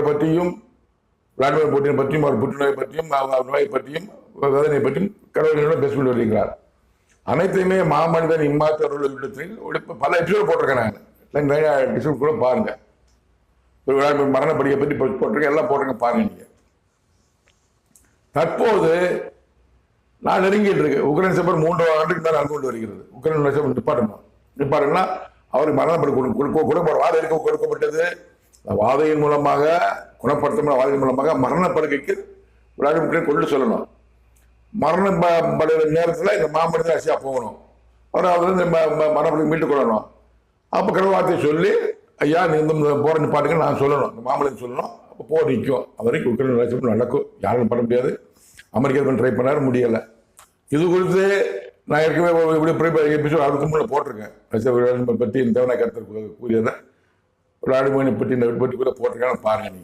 பற்றியும் விளாடிமிர் புட்டினை பற்றியும் அவர் புற்றுநோய் பற்றியும் நோயை பற்றியும் வேதனை பற்றியும் கடவுளிடம் பேசிக்கொண்டு வருகிறார். அனைத்தையுமே மாமனிதன் இம்மாற்றத்தில் பல எபிசோடு போட்டிருக்கேன். நான் நிறைய எபிசோட் கூட பாருங்க. மரணப்படியை பற்றி போட்டிருக்கேன், எல்லாம் போட்டிருக்கேன் பாருங்க. நீங்க தற்போது நான் நெருங்கிட்டு இருக்கேன். உக்ரைன் சபர் 3 ஆண்டுக்கு மேலே நடந்து கொண்டு வருகிறது. உக்ரைன் நிப்பாட்டம்னா அவருக்கு மரணப்படி கொடுக்க வாதை இருக்க கொடுக்கப்பட்டது. வாதையின் மூலமாக குணப்படுத்த வாதையின் மூலமாக மரணப்படுக்கைக்கு விளையாட்டு கொண்டு சொல்லணும். மரணம் நேரத்தில் இந்த மாமனிதன் ரஷ்யா போகணும். அவர் இந்த மரணப்படுக்கை மீட்டு கொள்ளணும். அப்போ கடவுள் வார்த்தையை சொல்லி ஐயா நீ இந்த போற நிப்பாட்டுக்கு நான் சொல்லணும், இந்த மாமனிதன் சொல்லணும். அப்போ போர் நிற்கும். அவருக்கு உக்ரைன் ரஷ்யா நடக்கும். யாரும் பண்ண முடியாது. அமெரிக்கா ட்ரை பண்ணாரு, முடியலை. இது குறித்து நான் ஏற்கனவே எபிசோட் அதுக்கு முன்னே போட்டிருக்கேன். ரஷ்யா பற்றி தேவனா கருத்து கூறியதை விளாடிமிர் புட்டினை பற்றி கூட போட்டிருக்கேன், பாருங்க நீங்க.